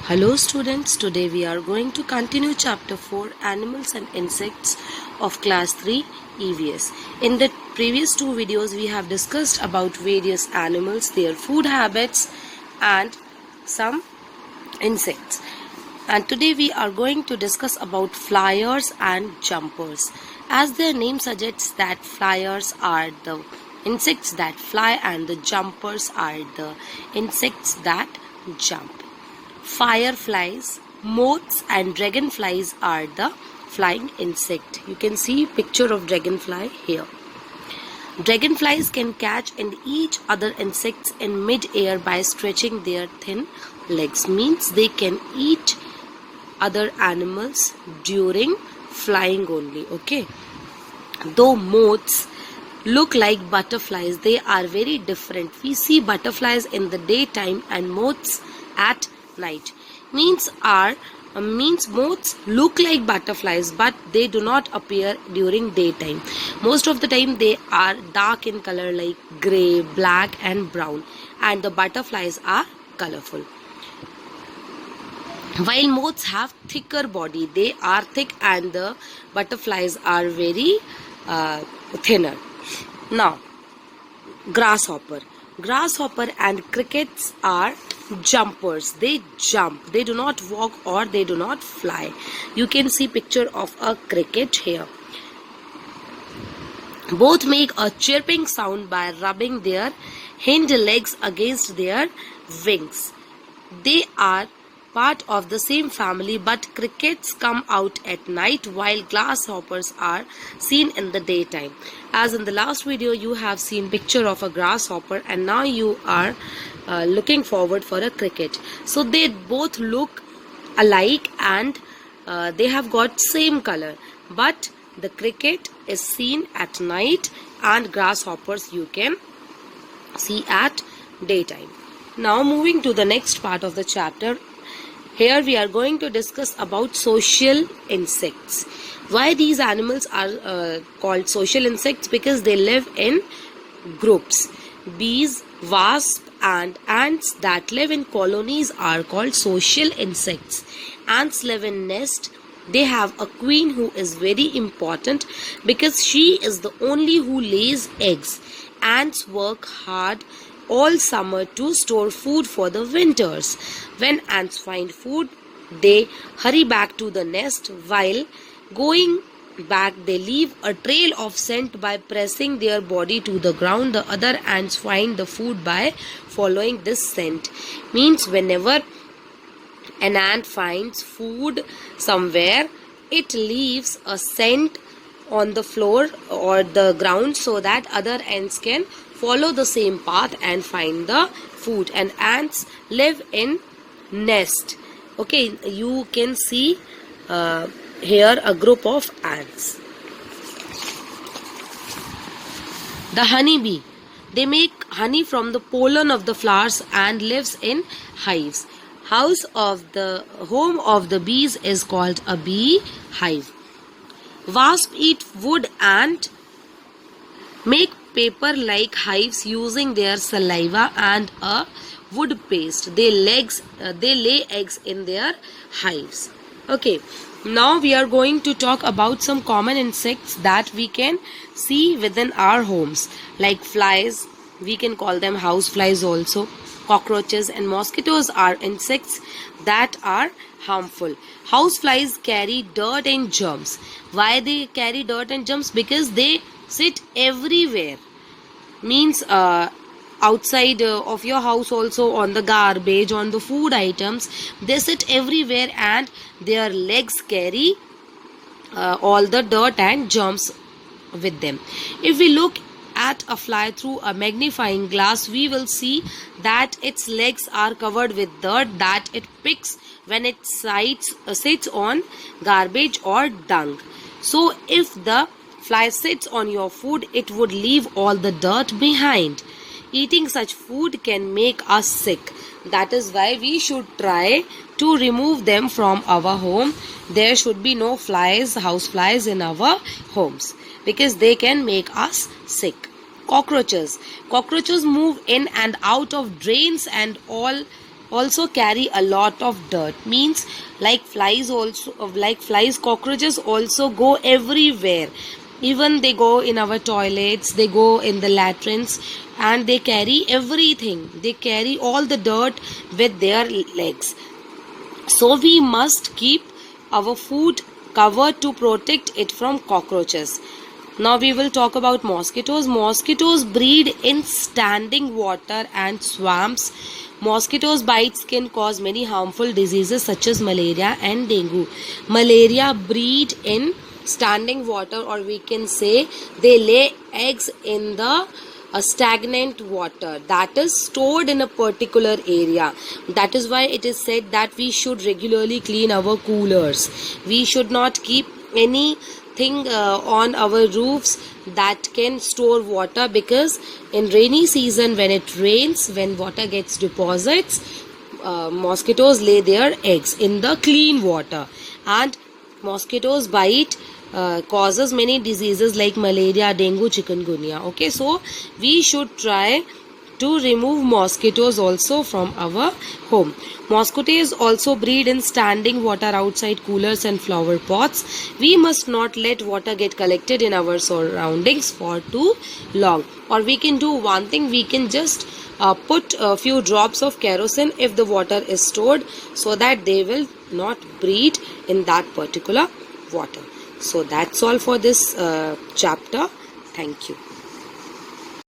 Hello students, today we are going to continue chapter 4 Animals and Insects of class 3 EVS. In the previous two videos we have discussed about various animals, their food habits and some insects. And today we are going to discuss about flyers and jumpers. As their name suggests that flyers are the insects that fly and the jumpers are the insects that jump. Fireflies, moths and dragonflies are the flying insect. You can see picture of dragonfly here. Dragonflies can catch and eat other insects in mid-air by stretching their thin legs. Means they can eat other animals during flying only. Okay. Though moths look like butterflies, they are very different. We see butterflies in the daytime and moths at night. Means moths look like butterflies but they do not appear during daytime. Most of the time they are dark in color like grey, black and brown, and the butterflies are colorful. While moths have thicker body, they are thick and the butterflies are very thinner. Now, grasshopper and crickets are jumpers. They jump, they do not walk or they do not fly. You can see picture of a cricket here. Both make a chirping sound by rubbing their hind legs against their wings. They are part of the same family, but crickets come out at night while grasshoppers are seen in the daytime. As in the last video you have seen picture of a grasshopper and now you are looking forward for a cricket. So they both look alike and they have got same color, but the cricket is seen at night and grasshoppers you can see at daytime. Now moving to the next part of the chapter. Here we are going to discuss about social insects. Why these animals are called social insects? Because they live in groups. Bees, wasps and ants that live in colonies are called social insects. Ants live in nests. They have a queen who is very important because she is the only who lays eggs. Ants work hard all summer to store food for the winters. When ants find food, they hurry back to the nest. While going back, they leave a trail of scent by pressing their body to the ground. The other ants find the food by following this scent. Means whenever an ant finds food somewhere, it leaves a scent on the floor or the ground so that other ants can follow the same path and find the food. And ants live in nest. Okay, you can see here a group of ants. The honeybee, they make honey from the pollen of the flowers and lives in hives. Home of the bees is called a bee hive. Wasps eat wood and make paper like hives using their saliva and a wood paste. They lay eggs in their hives. Okay, now we are going to talk about some common insects that we can see within our homes, like flies. We can call them house flies also. Cockroaches and mosquitoes are insects that are harmful. House flies carry dirt and germs. Why they carry dirt and germs? Because they sit everywhere. Means outside of your house also, on the garbage, on the food items, they sit everywhere and their legs carry all the dirt and germs with them. If we look at a fly through a magnifying glass, we will see that its legs are covered with dirt that it picks when it sits on garbage or dung. So if the fly sits on your food, it would leave all the dirt behind. Eating such food can make us sick. That is why we should try to remove them from our home. There should be no flies, house flies in our homes because they can make us sick. Cockroaches move in and out of drains and all also carry a lot of dirt. Means like flies also, like flies, cockroaches also go everywhere. Even they go in our toilets, they go in the latrines, and they carry everything. They carry all the dirt with their legs. So we must keep our food covered to protect it from cockroaches. Now we will talk about mosquitoes. Mosquitoes breed in standing water and swamps. Mosquitoes bites can cause many harmful diseases such as malaria and dengue. Malaria breed in standing water, or we can say they lay eggs in the stagnant water that is stored in a particular area. That is why it is said that we should regularly clean our coolers. We should not keep anything on our roofs that can store water, because in rainy season, when it rains, when water gets deposits, mosquitoes lay their eggs in the clean water, and mosquitoes bite causes many diseases like malaria, dengue, chikungunya. Okay, so we should try to remove mosquitoes also from our home. Mosquitoes also breed in standing water outside coolers and flower pots. We must not let water get collected in our surroundings for too long. Or we can do one thing, we can just put a few drops of kerosene if the water is stored, so that they will not breed in that particular water. So that's all for this chapter. Thank you.